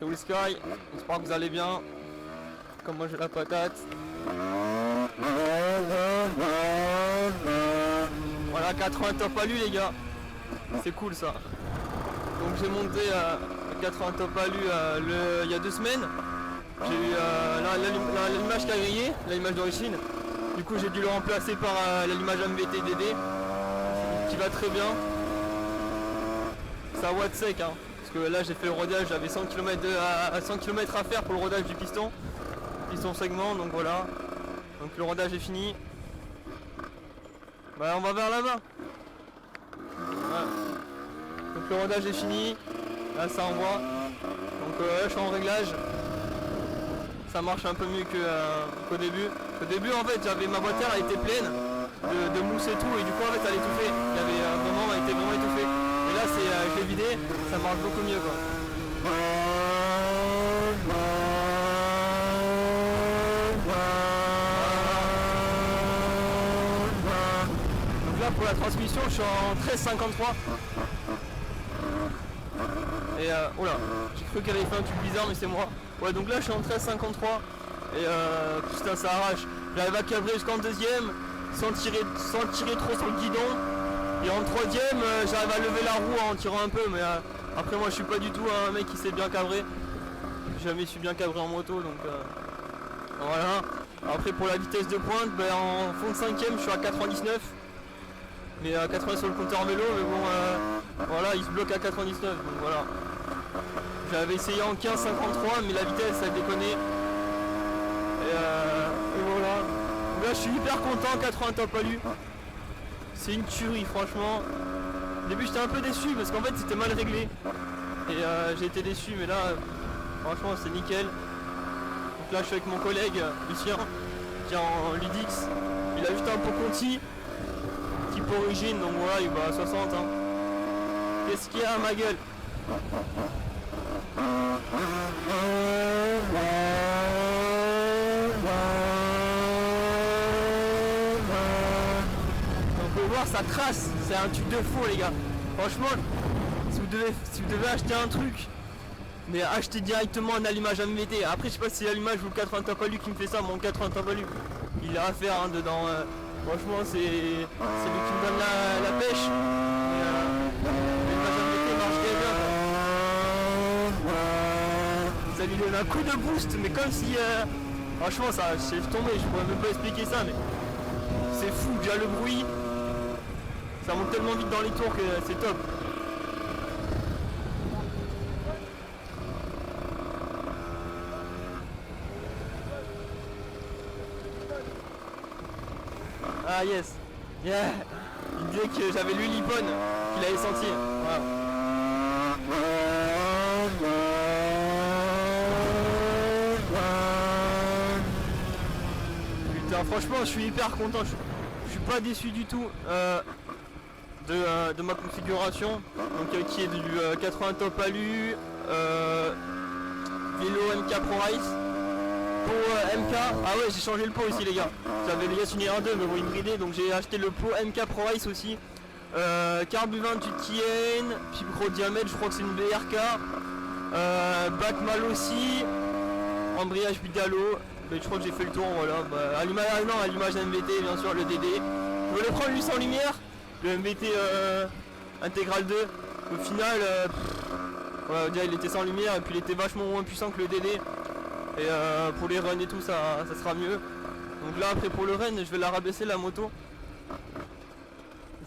Blue Sky, j'espère que vous allez bien. Comme moi j'ai la patate. Voilà, 80 top alu les gars. C'est cool ça. Donc j'ai monté 80 top alu il y a 2 semaines. J'ai eu l'image qui a grillé, l'image d'origine. Du coup j'ai dû le remplacer par l'image MVT DD qui va très bien. Ça watt sec hein. Parce que là j'ai fait le rodage, j'avais 100 km à faire pour le rodage du piston segment, donc voilà. Donc le rodage est fini. Bah on va vers là-bas. Voilà. Donc le rodage est fini. Là ça envoie. Donc là je suis en réglage. Ça marche un peu mieux qu'au début. Au début en fait j'avais ma boîte air, elle était pleine de mousse et tout, et du coup en fait elle étouffait. Elle était vraiment étouffée. Et là je l'ai vidé, ça marche beaucoup mieux quoi. Donc là pour la transmission je suis en 13,53. Et oh là, j'ai cru qu'elle avait fait un truc bizarre mais c'est moi. Ouais donc là je suis en 13,53. Et putain ça arrache. J'arrive à cabrer jusqu'en deuxième sans tirer trop sur le guidon. Et en troisième, j'arrive à lever la roue en tirant un peu, mais après moi je suis pas du tout un mec qui sait bien cabrer. J'ai jamais su bien cabrer en moto, donc voilà. Après pour la vitesse de pointe, ben, en fond de cinquième je suis à 99. Mais à 80 sur le compteur vélo, mais bon voilà, il se bloque à 99, donc voilà. J'avais essayé en 15,53, mais la vitesse ça a déconné. Et voilà. Donc là je suis hyper content, 80 top alu. C'est une tuerie franchement. Au début j'étais un peu déçu parce qu'en fait c'était mal réglé. Et j'ai été déçu, mais là franchement c'est nickel. Donc là je suis avec mon collègue Lucien qui est en Ludix. Il a juste un pot Conti type origine, donc voilà il va à 60 hein. Qu'est-ce qu'il y a ma gueule? Ça trace, c'est un truc de fou les gars. Franchement, si vous devez acheter un truc, mais achetez directement un allumage MVT. Après je sais pas si c'est l'allumage ou le 80 top alu qui me fait ça, mon 80 top alu. Il a à faire hein, dedans. Franchement c'est lui qui me donne la pêche. L'allumage MVT marche très bien. Ça lui donne un coup de boost, mais comme si franchement ça j'ai tombé, je pourrais même pas expliquer ça, mais c'est fou, déjà le bruit. Ça monte tellement vite dans les tours que c'est top. Ah yes. Yeah. Il disait que j'avais l'huile Ippon, qu'il avait senti. Voilà. Putain franchement je suis hyper content. Je suis pas déçu du tout. De ma configuration, donc qui est du 80 top alu, vélo MK Pro Race, pot MK, ah ouais j'ai changé le pot aussi les gars, j'avais le Yasuny R2 mais bon il me bridait, donc j'ai acheté le pot MK Pro Race aussi, carbu 28 TN, puis gros diamètre, je crois que c'est une BRK, bac mal aussi, embrayage Bidalo, mais je crois que j'ai fait le tour, voilà, allumage MVT bien sûr, le DD, je voulais prendre lui sans lumière. Le MVT intégral 2, au final, ouais, déjà il était sans lumière et puis il était vachement moins puissant que le DD. Et pour les runs et tout, ça sera mieux. Donc là, après pour le run, je vais la rabaisser la moto.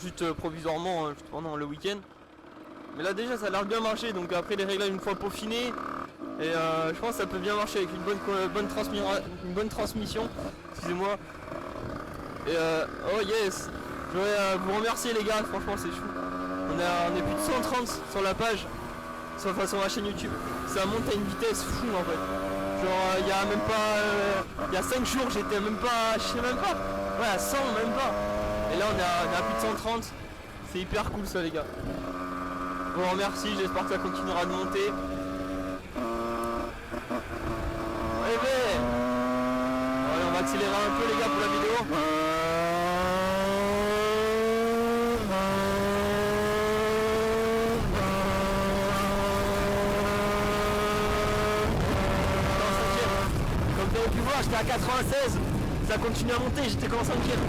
Juste provisoirement, juste pendant le week-end. Mais là déjà, ça a l'air bien marcher. Donc après les réglages une fois peaufinés. Et je pense que ça peut bien marcher avec une bonne transmission. Excusez-moi. Et oh yes! Je voudrais vous remercier les gars, franchement c'est chou. On est plus de 130 sur la page, sur la chaîne YouTube. Ça monte à une vitesse fou en fait. Genre il y a même pas, il y a 5 jours j'étais même pas, je sais même pas. Ouais à 100 même pas. Et là on est à plus de 130. C'est hyper cool ça les gars. Je vous remercie, j'espère que ça continuera de monter. Allez, on va accélérer un peu les gars pour la vidéo. j'étais à 96, ça continue à monter, j'étais qu'en 5ème.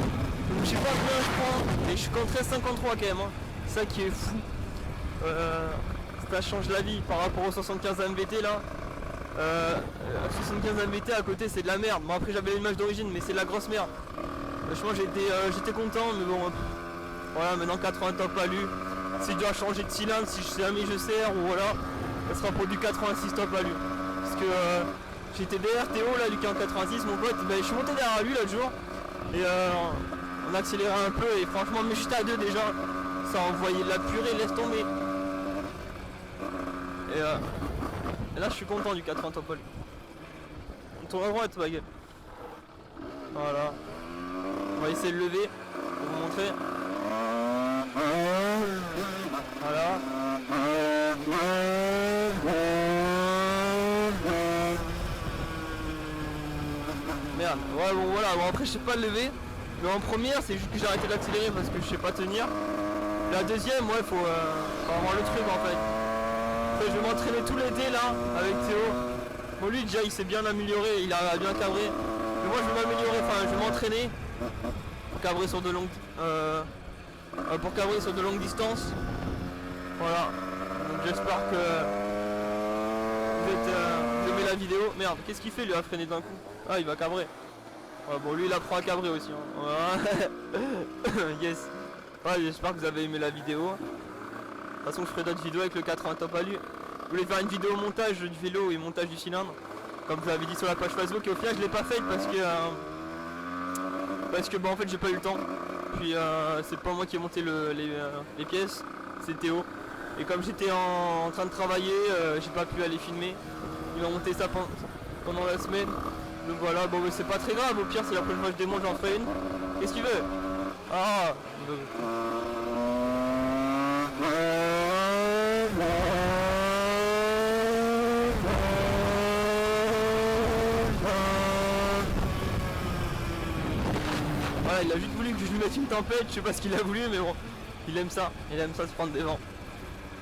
Donc je sais pas combien je prends, mais je suis qu'en 13,53 quand même. Hein. C'est ça qui est fou. Ça change la vie par rapport au 75 MVT là. 75 MVT à côté c'est de la merde. Bon après j'avais l'image d'origine mais c'est de la grosse merde. Franchement j'étais content mais bon voilà maintenant 80 top alu. Si je dois changer de cylindre, si jamais je sers ou voilà, ça sera pour du 86 top alu. Parce que j'étais derrière Théo là du 86 mon pote, je suis monté derrière lui l'autre jour et on accélérait un peu et franchement mais j'étais à 2 déjà, ça envoyait de la purée, laisse tomber. Et là je suis content du 80 top alu. On tourne à droite ma gueule. Voilà. On va essayer de lever pour vous montrer. Voilà. Merde. Ouais bon voilà, bon après je sais pas le lever. Mais en première c'est juste que j'ai arrêté d'accélérer parce que je sais pas tenir. La deuxième ouais faut avoir le truc en fait. Je vais m'entraîner tout l'été là avec Théo. Bon lui déjà il s'est bien amélioré, il a bien cabré. Mais moi je vais m'améliorer, enfin je vais m'entraîner pour cabrer sur de longues distances. Voilà. Donc j'espère que vous aimez la vidéo. Merde, qu'est-ce qu'il fait lui à freiner d'un coup? Ah il va cabrer. Ouais, bon lui il apprend à cabrer aussi. Hein. Voilà. Yes. Ouais, j'espère que vous avez aimé la vidéo. De toute façon je ferai d'autres vidéos avec le 80 top alu. Je voulais faire une vidéo montage du vélo et montage du cylindre comme je l'avais dit sur la page Facebook et au final je l'ai pas faite parce que bah en fait j'ai pas eu le temps. Puis c'est pas moi qui ai monté les pièces, c'est Théo. Et comme j'étais en train de travailler, j'ai pas pu aller filmer. Il m'a monté ça pendant la semaine. Donc voilà, bon mais c'est pas très grave, au pire c'est la prochaine fois que je démonte j'en ferai une. Qu'est-ce qu'il veut? Ah voilà, il a juste voulu que je lui mette une tempête, je sais pas ce qu'il a voulu mais bon, il aime ça se prendre des vents.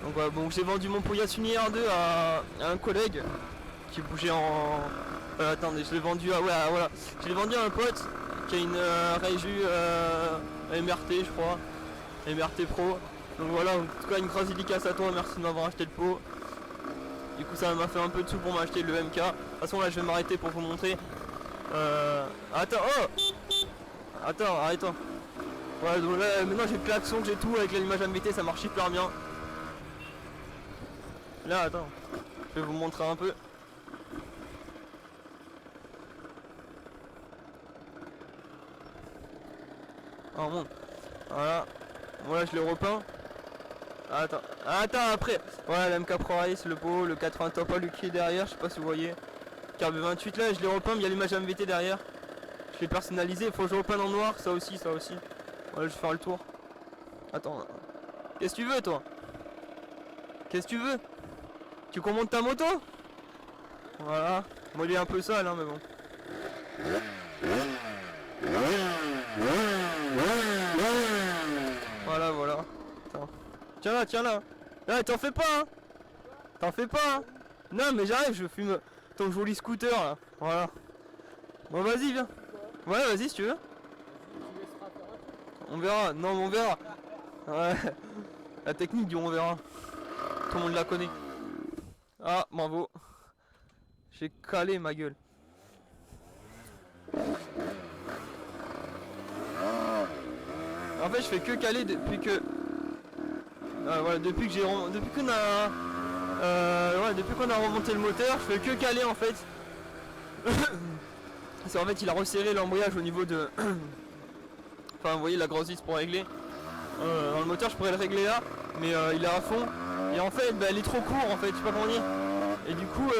Donc voilà, bon j'ai vendu mon Poyassuni R2 à un collègue qui bougeait en... attendez, je l'ai vendu à... Ouais, voilà, je l'ai vendu à un pote qui a une Réju MRT je crois, MRT Pro. Donc voilà, en tout cas une grosse dédicace à toi, merci de m'avoir acheté le pot. Du coup ça m'a fait un peu de sous pour m'acheter le MK. De toute façon là je vais m'arrêter pour vous montrer. Attends, oh attends, arrête-toi. Voilà, donc là maintenant j'ai le klaxon, j'ai tout avec l'allumage MVT, ça marche hyper bien. Là attends, je vais vous montrer un peu. Oh mon. Voilà. Voilà je l'ai repeint. Attends après. Voilà la MK Pro Race, le pot, le 80 top alu qui est derrière, je sais pas si vous voyez. Carb 28 là je l'ai repeint, mais il y a l'image MVT derrière. Je l'ai personnalisé, il faut que je repeins en noir, ça aussi. Voilà je vais faire le tour. Attends. Qu'est-ce que tu veux toi? Qu'est-ce que tu veux? Tu qu'on monte ta moto? Voilà. Moi il est un peu sale hein mais bon. Voilà. Attends. Tiens là. Là, t'en fais pas hein. T'en fais pas hein. Non mais j'arrive, je fume ton joli scooter là. Voilà. Bon vas-y viens. Ouais vas-y si tu veux. On verra. Non mais on verra. Ouais. La technique du on verra. Tout le monde la connaît. Ah bravo. J'ai calé ma gueule. En fait je fais que caler depuis que voilà, depuis qu'on a remonté le moteur, je fais que caler en fait. C'est en fait il a resserré l'embrayage au niveau de enfin vous voyez la grosse vis pour régler. Dans le moteur je pourrais le régler là, mais il est à fond. Et en fait elle est trop court en fait, je sais pas comment dire. Et du coup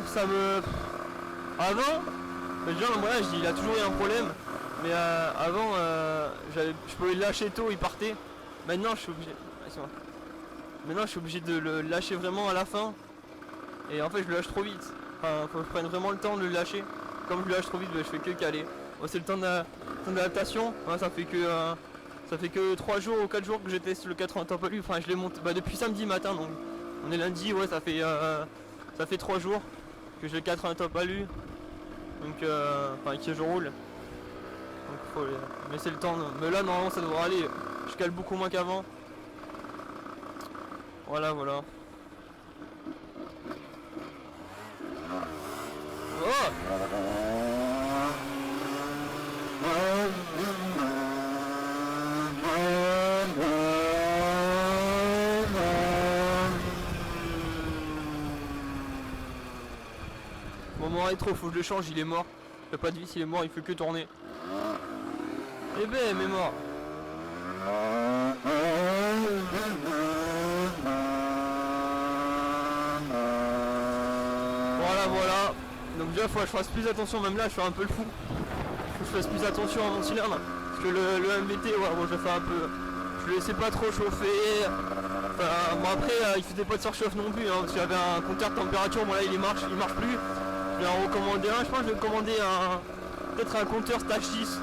ça me... Avant, déjà l'embrayage il a toujours eu un problème. Mais avant je pouvais le lâcher tôt, il partait. Maintenant je suis obligé. Maintenant je suis obligé de le lâcher vraiment à la fin. Et en fait je le lâche trop vite. Enfin faut que je prenne vraiment le temps de le lâcher. Comme je le lâche trop vite, je fais que caler. Bon, c'est le temps d'adaptation. Ça fait que 3 jours ou 4 jours que j'ai testé le 80 top alu. Enfin je l'ai monté depuis samedi matin donc. On est lundi, ouais ça fait 3 jours que j'ai le 80 top alu. Donc enfin avec qui je roule. Donc faut laisser le temps. Mais là normalement ça devrait aller. Je cale beaucoup moins qu'avant. Voilà. Oh! Bon, mon rétro, faut que je le change, il est mort. Il a pas de vis, il est mort, il fait que tourner. Eh ben, il est mort. Voilà. Donc déjà, faut que je fasse plus attention, même là, je fais un peu le fou. Faut que je fasse plus attention à mon cylindre. Parce que le MVT, ouais, bon, je le fais un peu. Je le laissais pas trop chauffer. Enfin, bon après, il faisait pas de surchauffe non plus, hein, parce qu'il y avait un compteur de température. Bon là, il marche plus. Je vais en recommander un. Je pense que je vais commander peut-être un compteur Stage 6.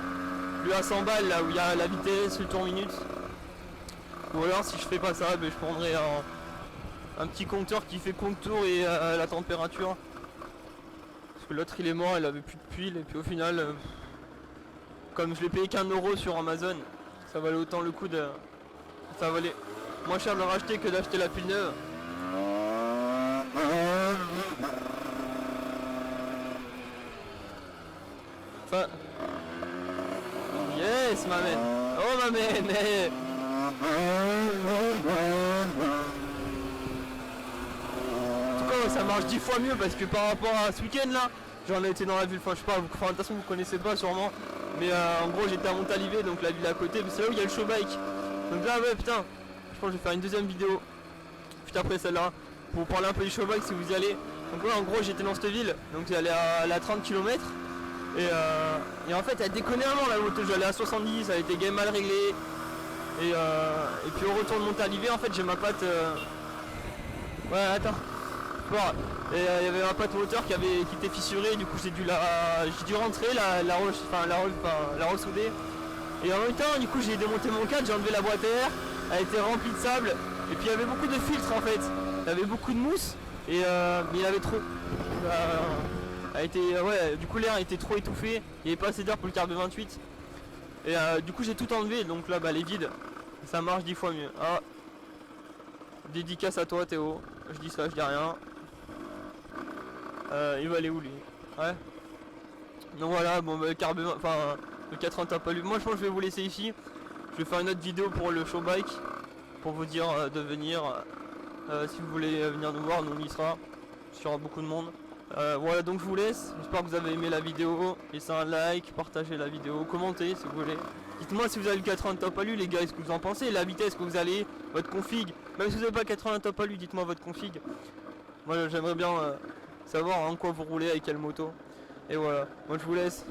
Lui à 100 balles, là où il y a la vitesse, le tour minute. Ou alors, si je fais pas ça, ben, je prendrai un petit compteur qui fait contour et la température. Parce que l'autre il est mort, il avait plus de pile, et puis au final, comme je l'ai payé qu'1 € sur Amazon, ça valait autant le coup de. Ça valait moins cher de le racheter que d'acheter la pile neuve. Enfin. Yes, ma man. Oh, ma man. Hey. En tout cas, ça marche 10 fois mieux parce que par rapport à ce week-end là, j'en ai été dans la ville, enfin je sais pas, de toute façon vous connaissez pas sûrement, mais en gros j'étais à Montalivet, donc la ville à côté, c'est là où il y a le show bike. Donc là ouais putain, je pense que je vais faire une deuxième vidéo, juste après celle-là, pour vous parler un peu du show bike si vous y allez. Donc ouais, en gros j'étais dans cette ville, donc j'allais à 30 km, et en fait elle déconnait avant la moto, j'allais à 70, elle était game mal réglée, et puis au retour de Montalivet en fait j'ai ma patte... Ouais attends. Et il y avait un patte moteur qui était fissuré, du coup j'ai dû rentrer, la ressouder. Et en même temps, du coup j'ai démonté mon cadre, j'ai enlevé la boîte à air, elle était remplie de sable, et puis il y avait beaucoup de filtres en fait, il y avait beaucoup de mousse, mais il y avait trop. Du coup l'air était trop étouffé, il n'y avait pas assez d'air pour le carbe 28. Et du coup j'ai tout enlevé, donc là elle est vide, ça marche 10 fois mieux. Ah. Dédicace à toi Théo, je dis ça, je dis rien. Il va aller où lui? Ouais. Donc voilà, bon bah, le 80 t'as pas lu. Moi je pense que je vais vous laisser ici. Je vais faire une autre vidéo pour le show bike, pour vous dire de venir. Si vous voulez venir nous voir, nous on y sera. Il y aura beaucoup de monde. Voilà, donc je vous laisse. J'espère que vous avez aimé la vidéo. Laissez un like, partagez la vidéo, commentez si vous voulez. Dites-moi si vous avez le 80 top alu les gars, est-ce que vous en pensez? La vitesse que vous allez, votre config. Même si vous n'avez pas 80 top alu, dites-moi votre config. Moi j'aimerais bien savoir en quoi vous roulez, avec quelle moto. Et voilà, moi je vous laisse.